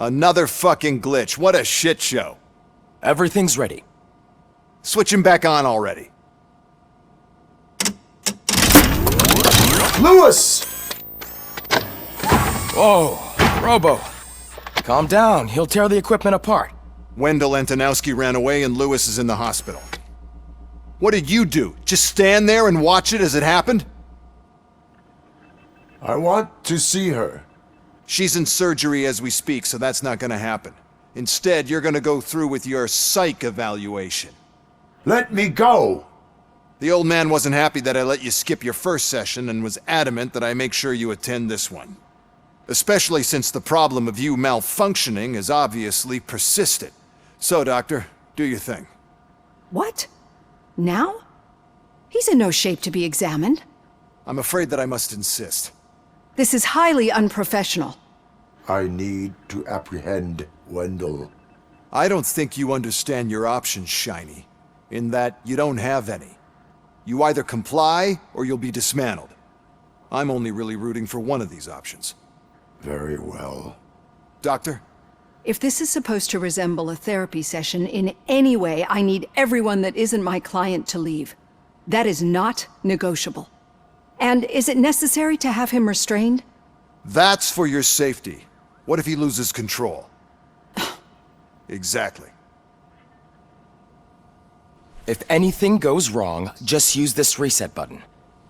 Another fucking glitch. What a shit show. Everything's ready. Switch him back on already. Lewis! Whoa, Robo. Calm down, he'll tear the equipment apart. Wendell Antonowski ran away and Lewis is in the hospital. What did you do? Just stand there and watch it as it happened? I want to see her. She's in surgery as we speak, so that's not gonna happen. Instead, you're gonna go through with your psych evaluation. Let me go! The old man wasn't happy that I let you skip your first session and was adamant that I make sure you attend this one. Especially since the problem of you malfunctioning is obviously persistent. So, Doctor, do your thing. What? Now? He's in no shape to be examined. I'm afraid that I must insist. This is highly unprofessional. I need to apprehend Wendell. I don't think you understand your options, Shiny. In that you don't have any. You either comply, or you'll be dismantled. I'm only really rooting for one of these options. Very well. Doctor? If this is supposed to resemble a therapy session in any way, I need everyone that isn't my client to leave. That is not negotiable. And is it necessary to have him restrained? That's for your safety. What if he loses control? Exactly. If anything goes wrong, just use this reset button.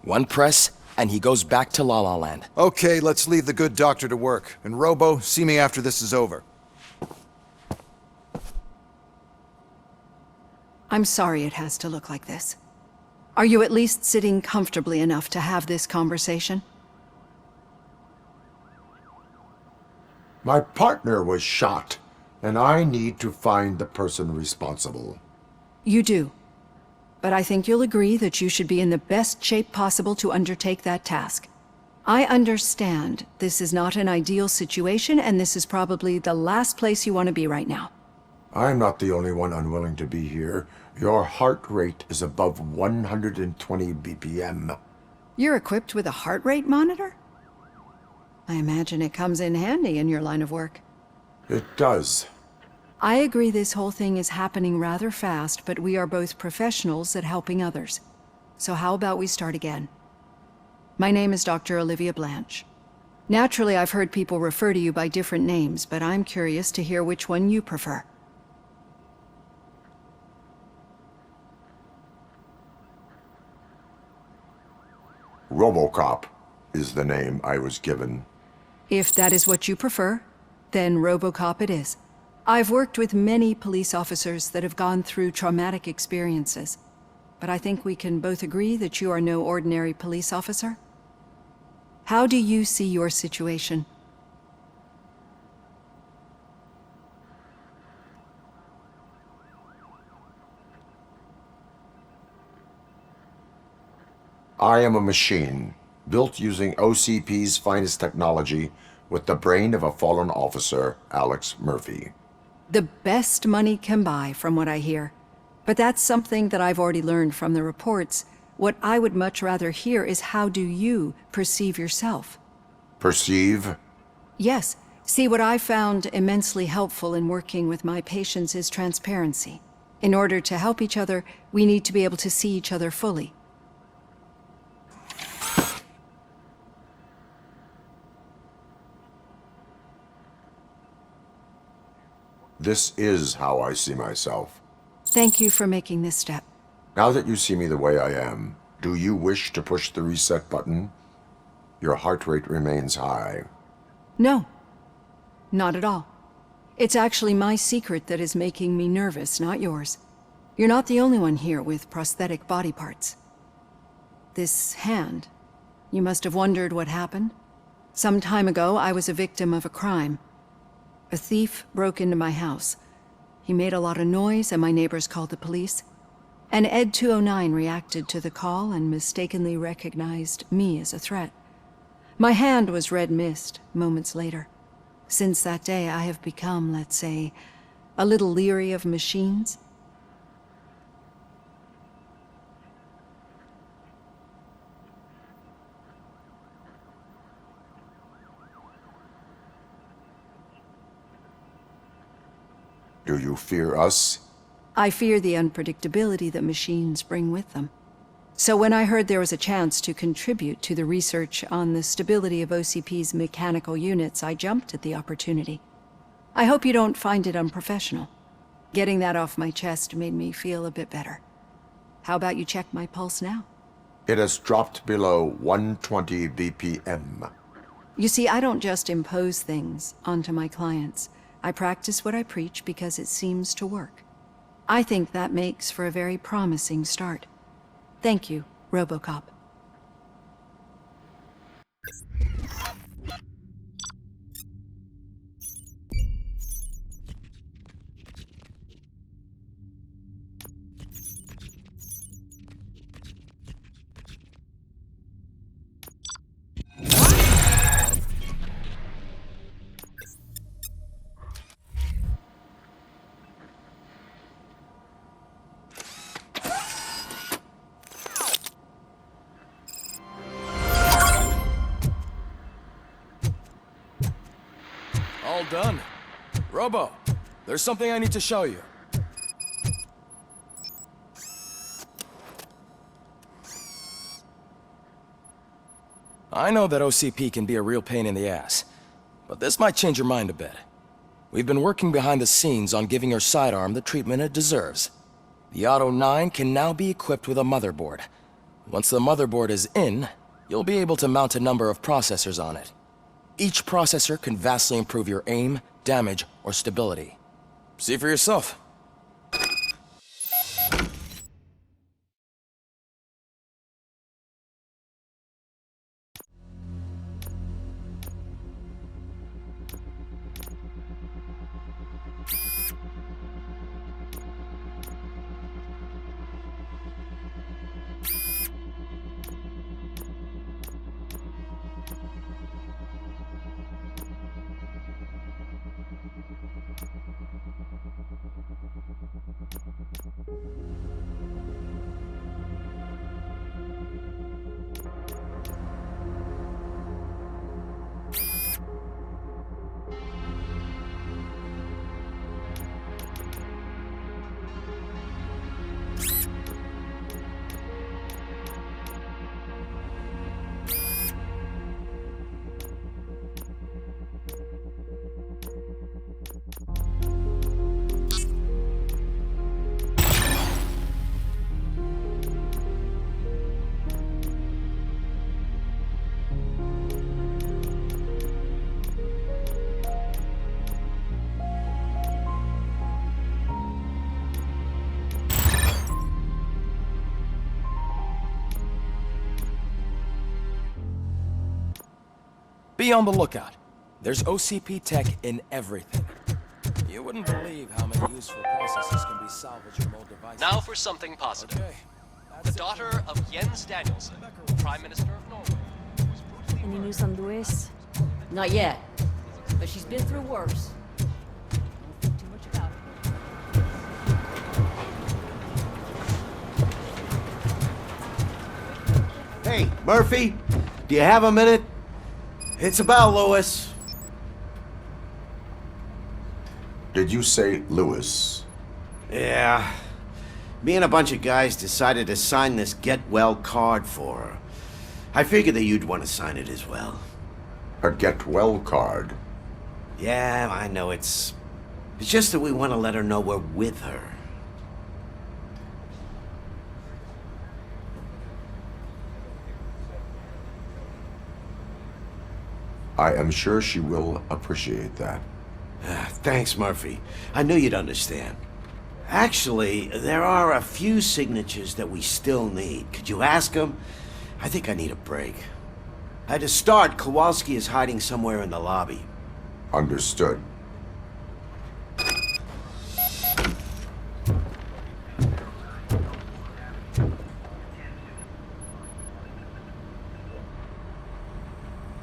One press, and he goes back to La La Land. Okay, let's leave the good doctor to work. And Robo, see me after this is over. I'm sorry it has to look like this. Are you at least sitting comfortably enough to have this conversation? My partner was shot, and I need to find the person responsible. You do. But I think you'll agree that you should be in the best shape possible to undertake that task. I understand this is not an ideal situation, and this is probably the last place you want to be right now. I'm not the only one unwilling to be here. Your heart rate is above 120 BPM. You're equipped with a heart rate monitor? I imagine it comes in handy in your line of work. It does. I agree this whole thing is happening rather fast, but we are both professionals at helping others. So how about we start again? My name is Dr. Olivia Blanche. Naturally, I've heard people refer to you by different names, but I'm curious to hear which one you prefer. RoboCop is the name I was given. If that is what you prefer, then RoboCop it is. I've worked with many police officers that have gone through traumatic experiences, but I think we can both agree that you are no ordinary police officer. How do you see your situation? I am a machine, built using OCP's finest technology with the brain of a fallen officer, Alex Murphy. The best money can buy, from what I hear. But that's something that I've already learned from the reports. What I would much rather hear is how do you perceive yourself? Perceive? Yes. See, what I found immensely helpful in working with my patients is transparency. In order to help each other, we need to be able to see each other fully. This is how I see myself. Thank you for making this step. Now that you see me the way I am, do you wish to push the reset button? Your heart rate remains high. No. Not at all. It's actually my secret that is making me nervous, not yours. You're not the only one here with prosthetic body parts. This hand, you must have wondered what happened. Some time ago, I was a victim of a crime. A thief broke into my house. He made a lot of noise and my neighbors called the police. And Ed 209 reacted to the call and mistakenly recognized me as a threat. My hand was red mist moments later. Since that day, I have become, let's say, a little leery of machines. Do you fear us? I fear the unpredictability that machines bring with them. So when I heard there was a chance to contribute to the research on the stability of OCP's mechanical units, I jumped at the opportunity. I hope you don't find it unprofessional. Getting that off my chest made me feel a bit better. How about you check my pulse now? It has dropped below 120 BPM. You see, I don't just impose things onto my clients. I practice what I preach because it seems to work. I think that makes for a very promising start. Thank you, RoboCop. All done. Robo, there's something I need to show you. I know that OCP can be a real pain in the ass, but this might change your mind a bit. We've been working behind the scenes on giving your sidearm the treatment it deserves. The Auto 9 can now be equipped with a motherboard. Once the motherboard is in, you'll be able to mount a number of processors on it. Each processor can vastly improve your aim, damage, or stability. See for yourself. Be on the lookout. There's OCP tech in everything. You wouldn't believe how many useful processes can be salvaged from old devices. Now for something positive. Okay. The daughter of Jens Danielson, Prime Minister of Norway, was brutally Any murdered. news on Louis? Not yet, but she's been through worse. Don't think too much about it. Hey, Murphy, do you have a minute? It's about Louis. Did you say Lewis? Yeah. Me and a bunch of guys decided to sign this get well card for her. I figured that you'd want to sign it as well. A get well card. Yeah, I know it's just that we want to let her know we're with her. I am sure she will appreciate that. Thanks, Murphy. I knew you'd understand. Actually, there are a few signatures that we still need. Could you ask them? I think I need a break. To start, Kowalski is hiding somewhere in the lobby. Understood.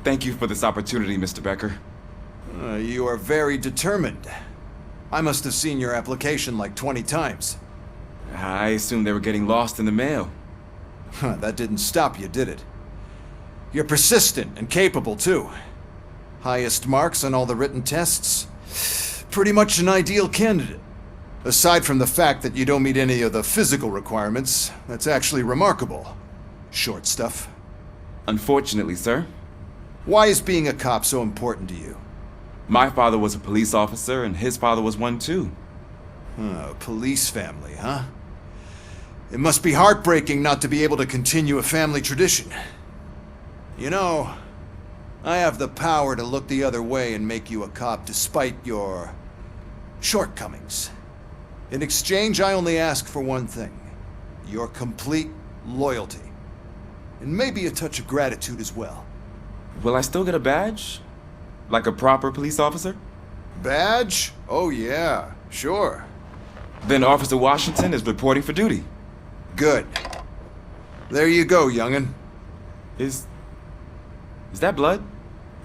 Thank you for this opportunity, Mr. Becker. You are very determined. I must have seen your application like 20 times. I assumed they were getting lost in the mail. That didn't stop you, did it? You're persistent and capable, too. Highest marks on all the written tests. Pretty much an ideal candidate. Aside from the fact that you don't meet any of the physical requirements, that's actually remarkable. Short stuff. Unfortunately, sir. Why is being a cop so important to you? My father was a police officer, and his father was one too. A police family, huh? It must be heartbreaking not to be able to continue a family tradition. You know, I have the power to look the other way and make you a cop despite your shortcomings. In exchange, I only ask for one thing. Your complete loyalty. And maybe a touch of gratitude as well. Will I still get a badge? Like a proper police officer? Badge? Oh yeah, sure. Then Officer Washington is reporting for duty. Good. There you go, young'un. Is that blood?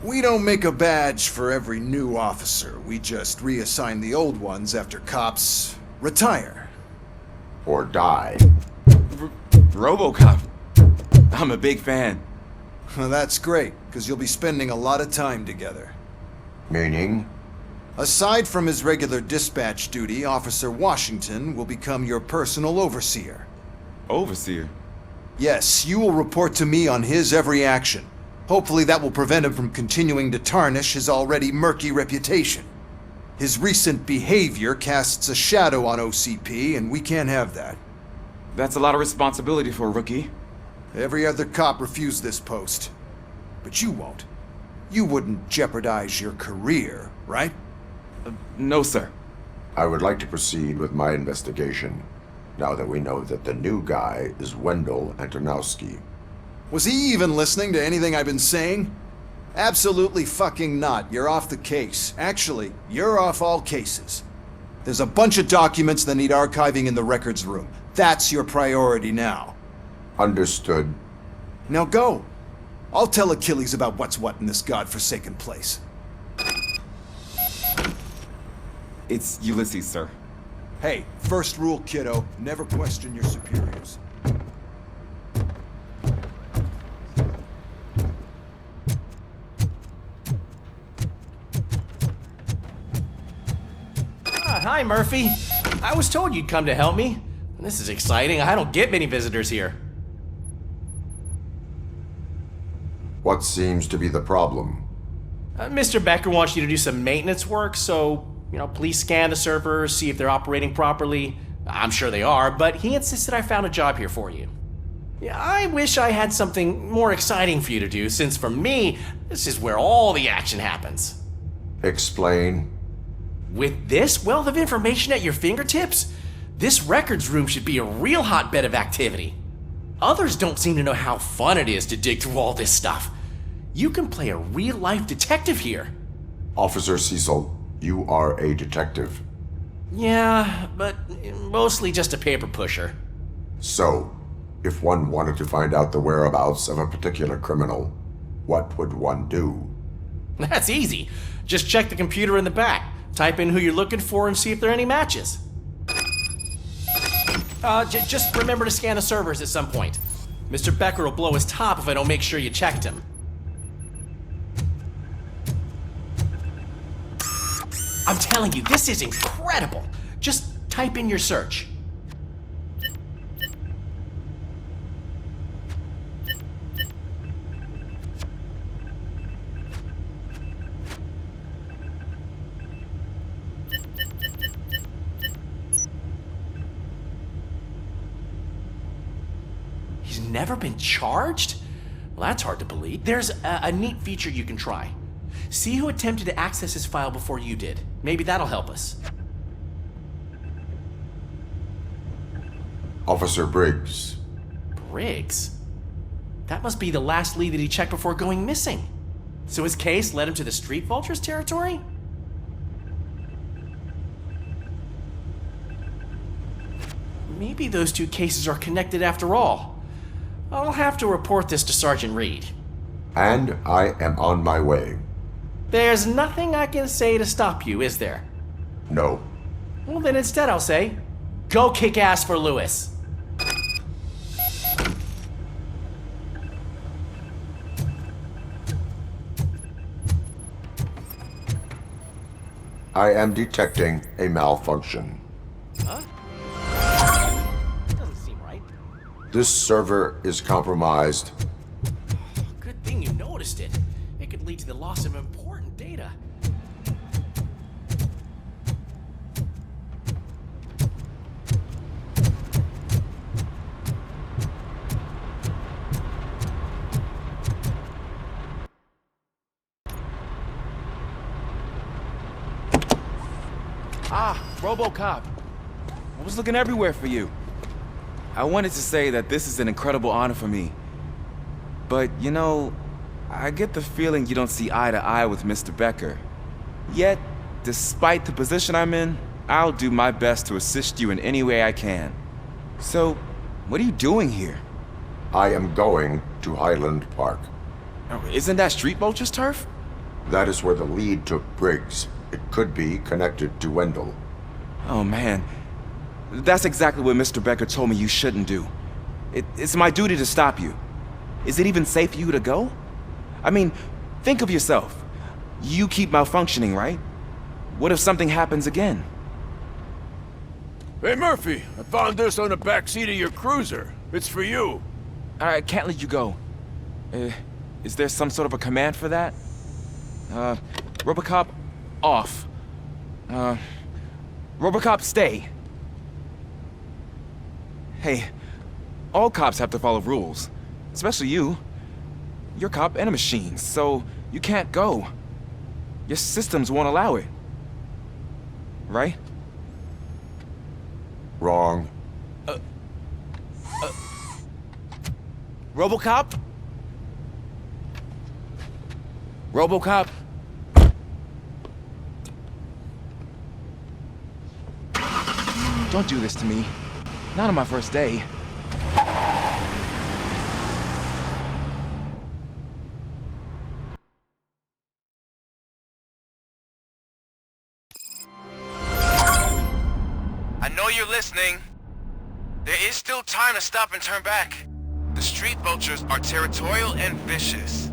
We don't make a badge for every new officer. We just reassign the old ones after cops retire. Or die. RoboCop. I'm a big fan. Well, that's great, because you'll be spending a lot of time together. Meaning? Aside from his regular dispatch duty, Officer Washington will become your personal overseer. Overseer? Yes, you will report to me on his every action. Hopefully that will prevent him from continuing to tarnish his already murky reputation. His recent behavior casts a shadow on OCP, and we can't have that. That's a lot of responsibility for a rookie. Every other cop refused this post. But you won't. You wouldn't jeopardize your career, right? No, sir. I would like to proceed with my investigation, now that we know that the new guy is Wendell Antonowski. Was he even listening to anything I've been saying? Absolutely fucking not. You're off the case. Actually, you're off all cases. There's a bunch of documents that need archiving in the records room. That's your priority now. Understood. Now go. I'll tell Achilles about what's what in this godforsaken place. It's Ulysses, sir. Hey, first rule, kiddo. Never question your superiors. Hi, Murphy. I was told you'd come to help me. This is exciting. I don't get many visitors here. What seems to be the problem? Mr. Becker wants you to do some maintenance work, so, please scan the servers, see if they're operating properly. I'm sure they are, but he insisted I found a job here for you. Yeah, I wish I had something more exciting for you to do, since for me, this is where all the action happens. Explain. With this wealth of information at your fingertips, this records room should be a real hotbed of activity. Others don't seem to know how fun it is to dig through all this stuff. You can play a real-life detective here. Officer Cecil, you are a detective. Yeah, but mostly just a paper pusher. So, if one wanted to find out the whereabouts of a particular criminal, what would one do? That's easy. Just check the computer in the back, type in who you're looking for, and see if there are any matches. Just remember to scan the servers at some point. Mr. Becker will blow his top if I don't make sure you checked him. I'm telling you, this is incredible. Just type in your search. He's never been charged? Well, that's hard to believe. There's a neat feature you can try. See who attempted to access his file before you did. Maybe that'll help us. Officer Briggs. Briggs? That must be the last lead that he checked before going missing. So his case led him to the Street Vultures territory? Maybe those two cases are connected after all. I'll have to report this to Sergeant Reed. And I am on my way. There's nothing I can say to stop you, is there? No. Well, then instead I'll say, go kick ass for Lewis. I am detecting a malfunction. This server is compromised. Good thing you noticed it. It could lead to the loss of important data. Ah, RoboCop. I was looking everywhere for you. I wanted to say that this is an incredible honor for me. But, you know, I get the feeling you don't see eye to eye with Mr. Becker. Yet, despite the position I'm in, I'll do my best to assist you in any way I can. So, what are you doing here? I am going to Highland Park. Oh, isn't that Street Vulture's turf? That is where the lead took Briggs. It could be connected to Wendell. Oh man, that's exactly what Mr. Becker told me you shouldn't do. It's my duty to stop you. Is it even safe for you to go? I mean, think of yourself. You keep malfunctioning, right? What if something happens again? Hey Murphy, I found this on the back seat of your cruiser. It's for you. I can't let you go. Is there some sort of a command for that? RoboCop, off. RoboCop, stay. Hey, all cops have to follow rules. Especially you. You're a cop and a machine, so you can't go. Your systems won't allow it. Right? Wrong. RoboCop? RoboCop? Don't do this to me. Not on my first day. I know you're listening. There is still time to stop and turn back. The street vultures are territorial and vicious.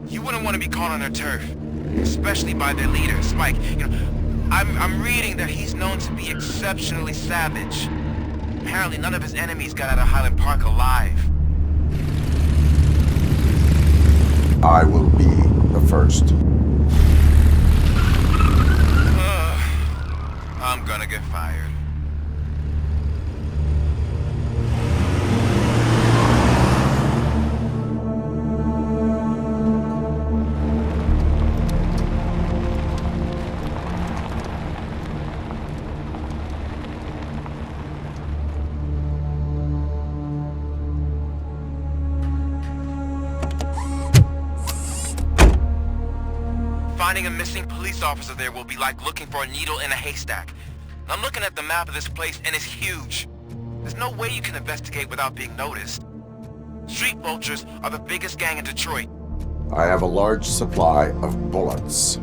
You wouldn't want to be caught on their turf, especially by their leader, Spike. You know, I'm reading that he's known to be exceptionally savage. Apparently none of his enemies got out of Highland Park alive. I will be the first. I'm gonna get fired. Finding a missing police officer there will be like looking for a needle in a haystack. I'm looking at the map of this place and it's huge. There's no way you can investigate without being noticed. Street vultures are the biggest gang in Detroit. I have a large supply of bullets.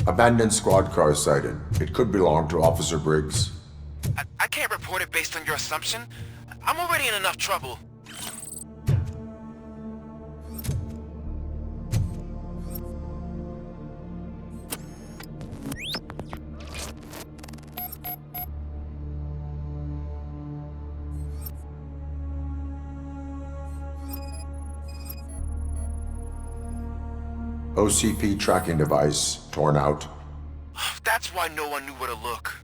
Abandoned squad car sighted. It could belong to Officer Briggs. I can't report it based on your assumption. I'm already in enough trouble. OCP tracking device torn out. That's why no one knew where to look.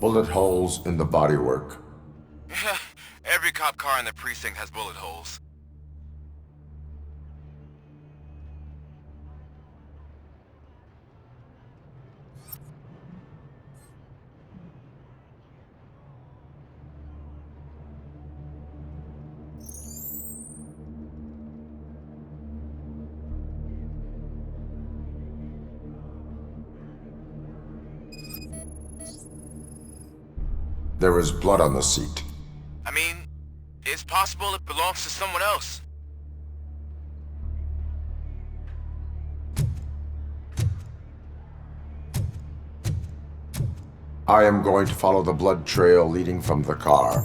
Bullet holes in the bodywork. Every cop car in the precinct has bullet holes. There is blood on the seat. I mean, it's possible it belongs to someone else. I am going to follow the blood trail leading from the car.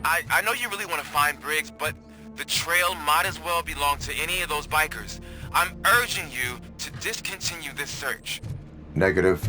I know you really want to find Briggs, but the trail might as well belong to any of those bikers. I'm urging you to discontinue this search. Negative.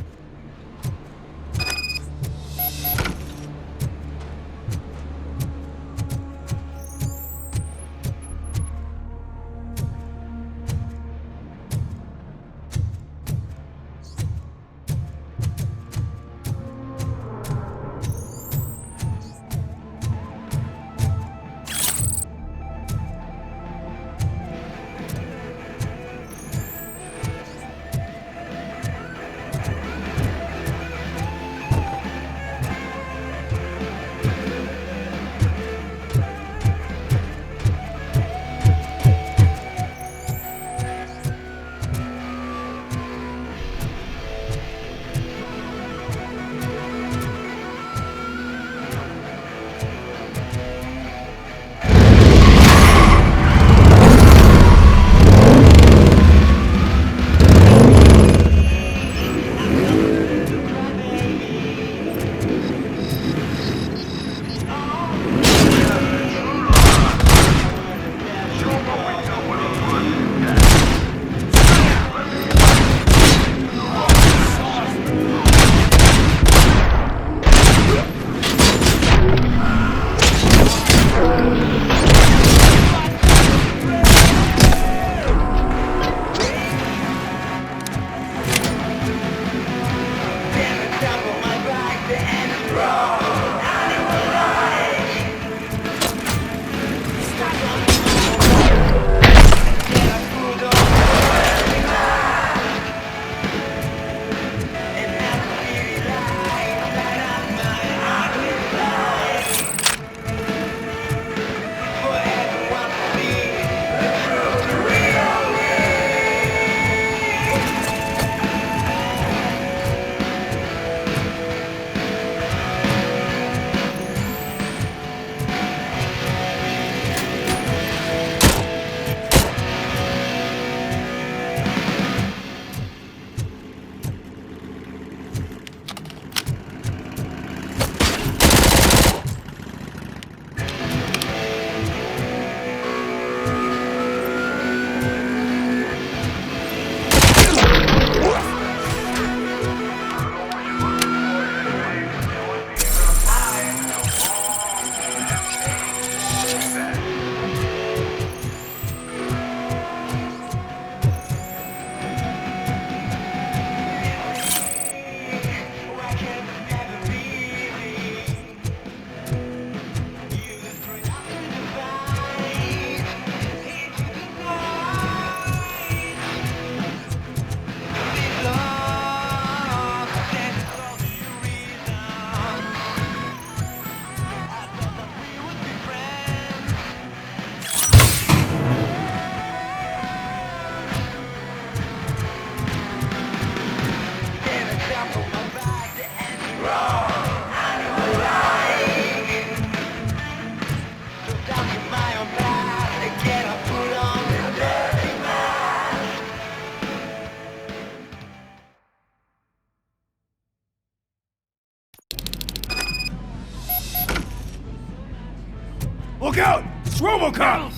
Look out! It's RoboCop!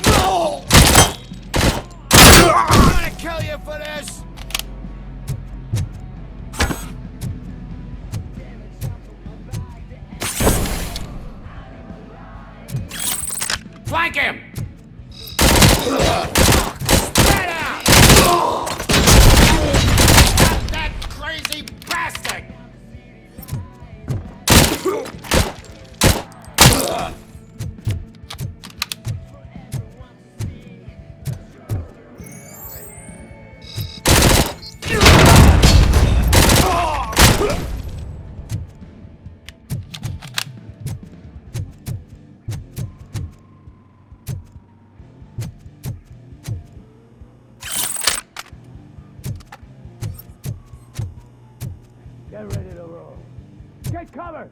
No! I'm gonna kill you for this! Flank him! Spread out! That crazy bastard! Get ready to roll. Get cover!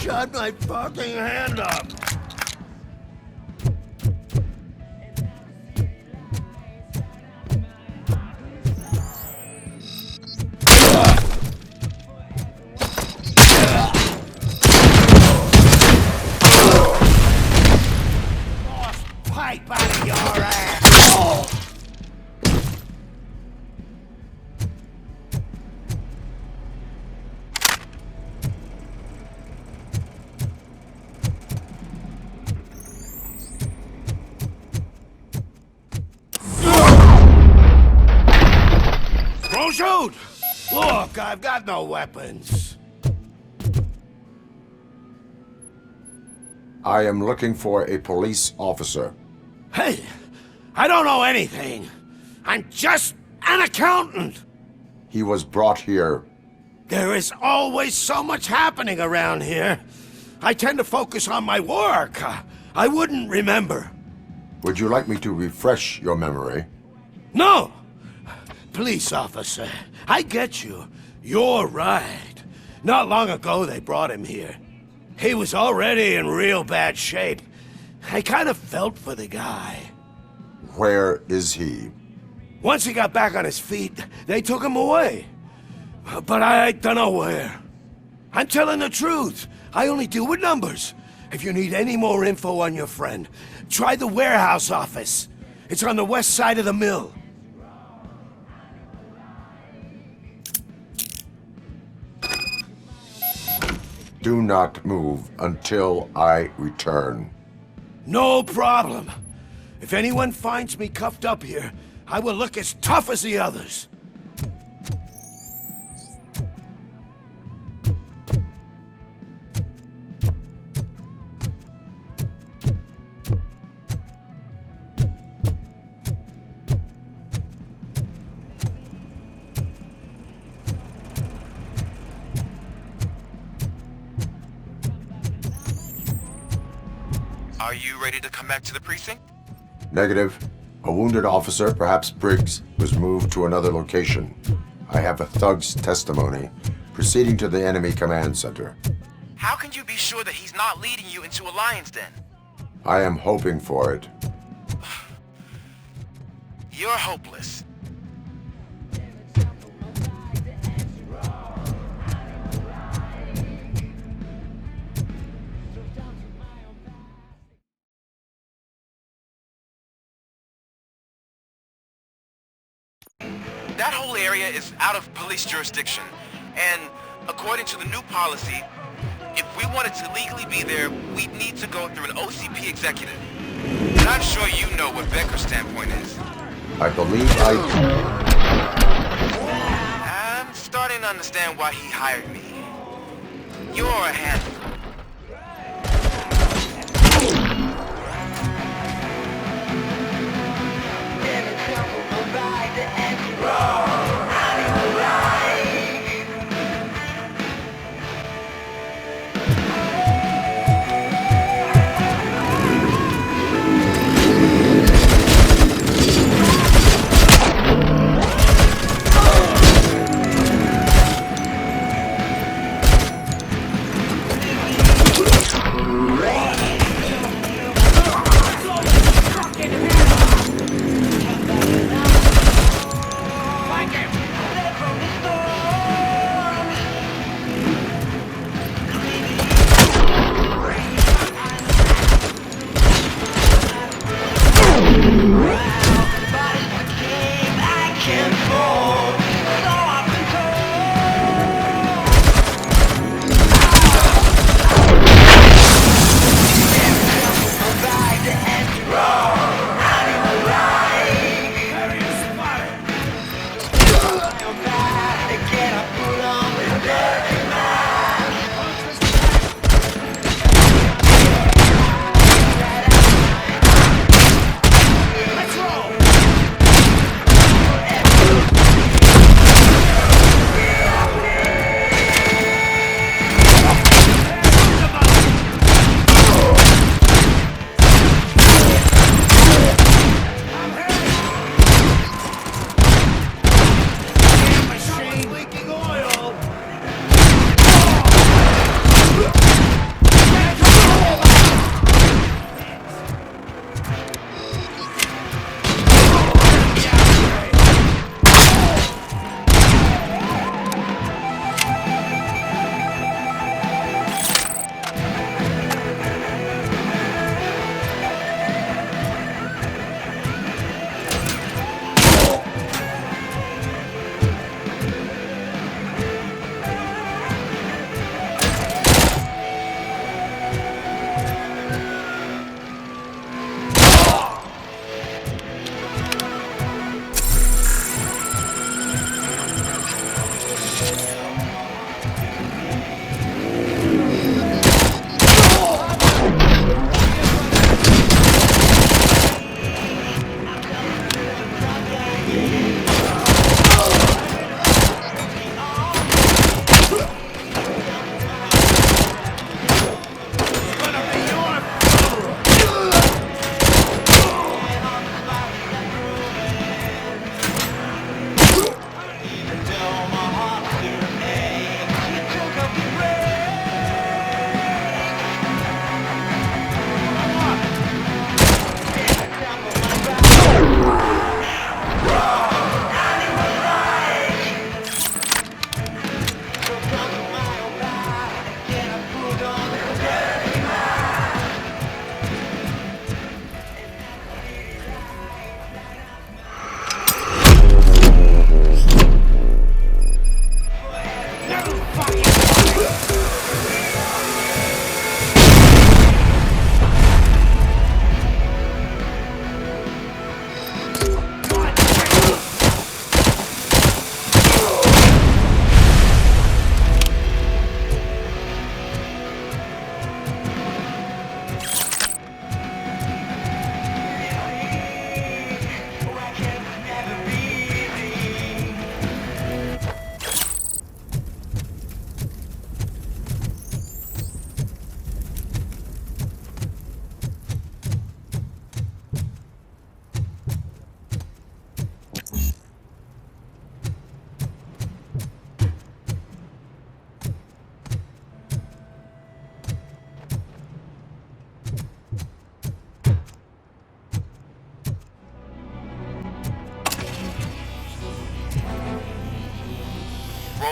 Shut my fucking hand up! Pipe out of your ass! Oh. Don't shoot! Look, I've got no weapons. I am looking for a police officer. Hey, I don't know anything. I'm just an accountant. He was brought here. There is always so much happening around here. I tend to focus on my work. I wouldn't remember. Would you like me to refresh your memory? No! Police officer, I get you. You're right. Not long ago they brought him here. He was already in real bad shape. I kind of felt for the guy. Where is he? Once he got back on his feet, they took him away. But I don't know where. I'm telling the truth. I only deal with numbers. If you need any more info on your friend, try the warehouse office. It's on the west side of the mill. Do not move until I return. No problem. If anyone finds me cuffed up here, I will look as tough as the others. Are you ready to come back to the precinct? Negative. A wounded officer, perhaps Briggs, was moved to another location. I have a thug's testimony, proceeding to the enemy command center. How can you be sure that he's not leading you into a lion's den? I am hoping for it. You're hopeless. That whole area is out of police jurisdiction, and according to the new policy, if we wanted to legally be there, we'd need to go through an OCP executive. And I'm sure you know what Becker's standpoint is. I believe I'm starting to understand why he hired me. You're a handful.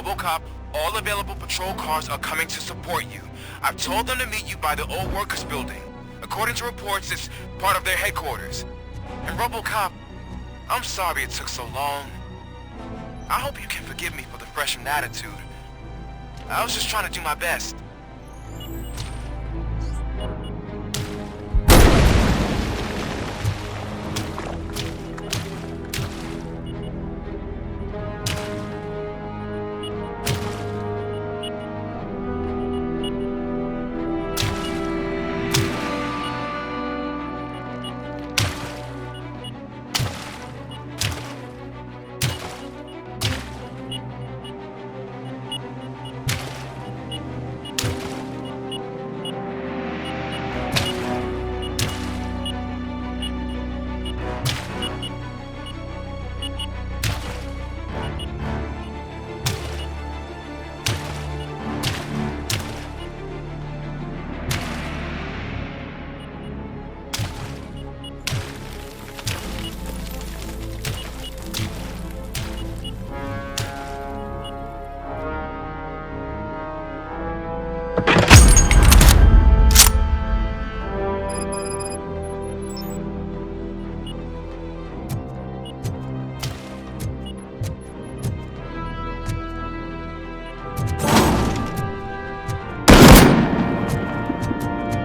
RoboCop, all available patrol cars are coming to support you. I've told them to meet you by the old workers building. According to reports, it's part of their headquarters. And RoboCop, I'm sorry it took so long. I hope you can forgive me for the freshened attitude. I was just trying to do my best.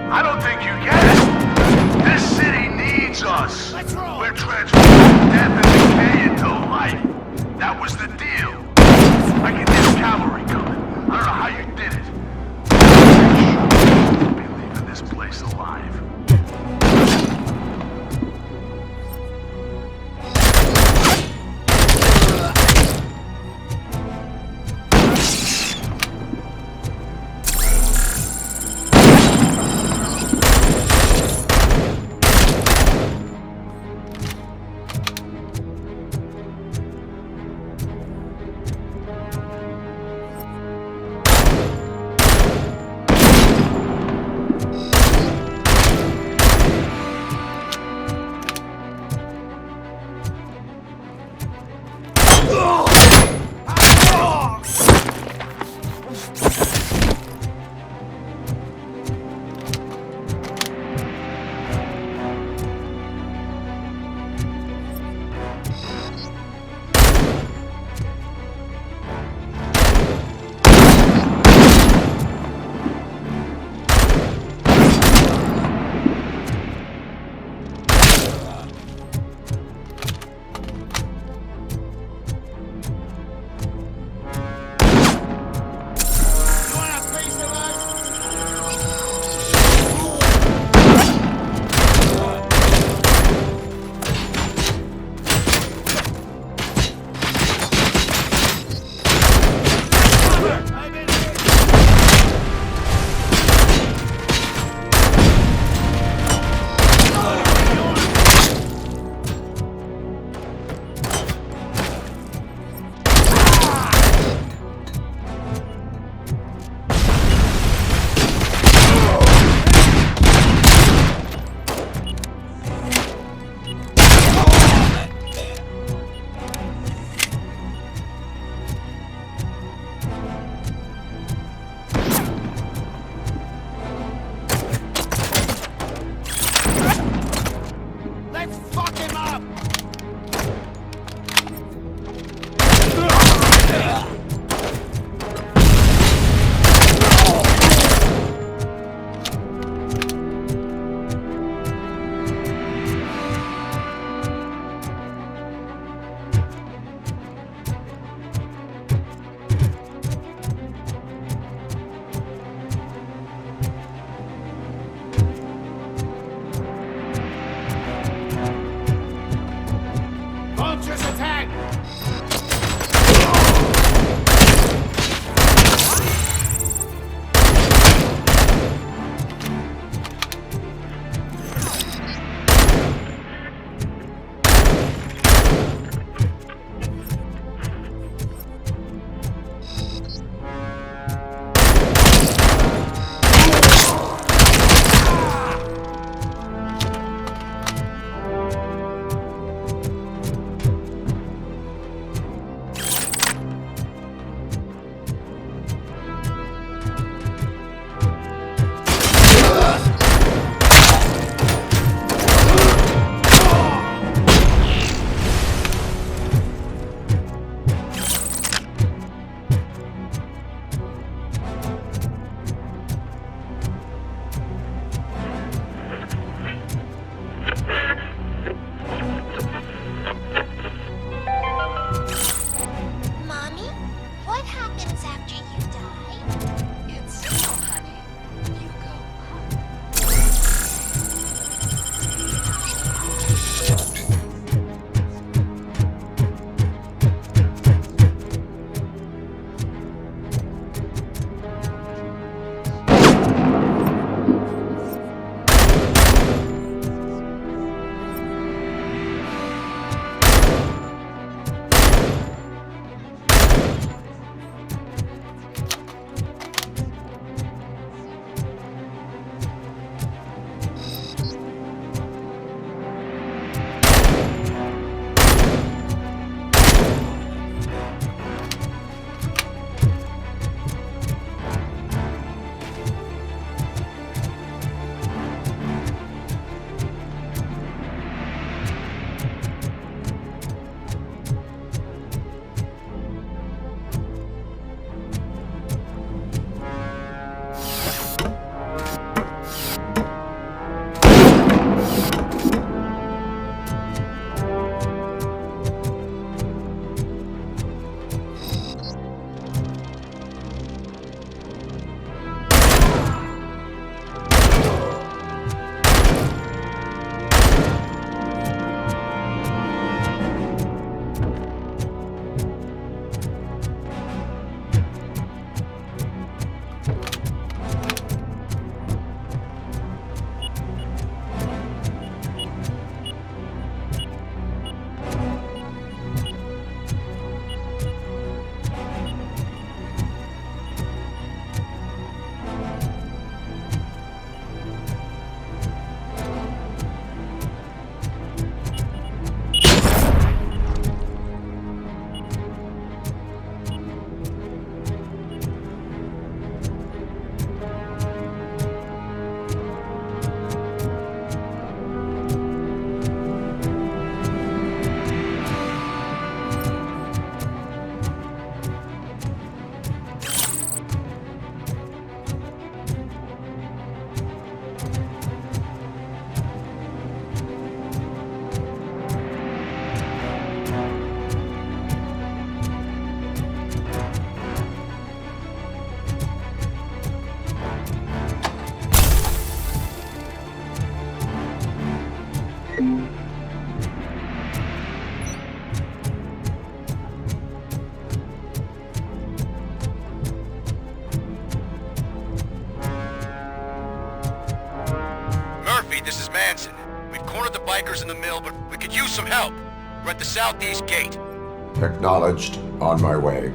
I don't think you get it. This city needs us. We're transforming death and decay into life. That was the deal. I can hear cavalry coming. I don't know how you did it. You'll be leaving this place alive. bikers in the mill, but we could use some help. We're at the southeast gate. Acknowledged. On my way.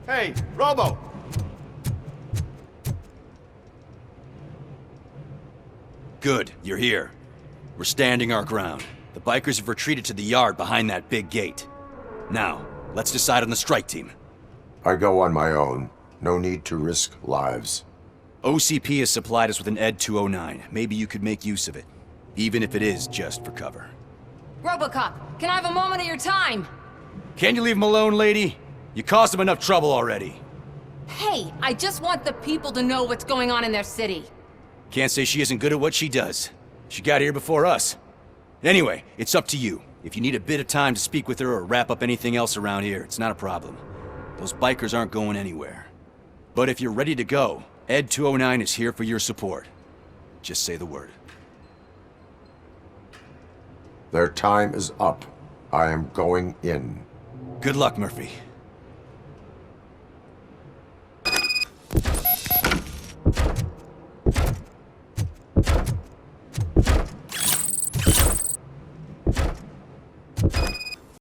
Hey, Robo! Good, you're here. We're standing our ground. The bikers have retreated to the yard behind that big gate. Now, let's decide on the strike team. I go on my own. No need to risk lives. OCP has supplied us with an ED 209. Maybe you could make use of it. Even if it is just for cover. RoboCop, can I have a moment of your time? Can you leave him alone, lady? You caused him enough trouble already. Hey, I just want the people to know what's going on in their city. Can't say she isn't good at what she does. She got here before us. Anyway, it's up to you. If you need a bit of time to speak with her or wrap up anything else around here, it's not a problem. Those bikers aren't going anywhere. But if you're ready to go, ED 209 is here for your support. Just say the word. Their time is up. I am going in. Good luck, Murphy.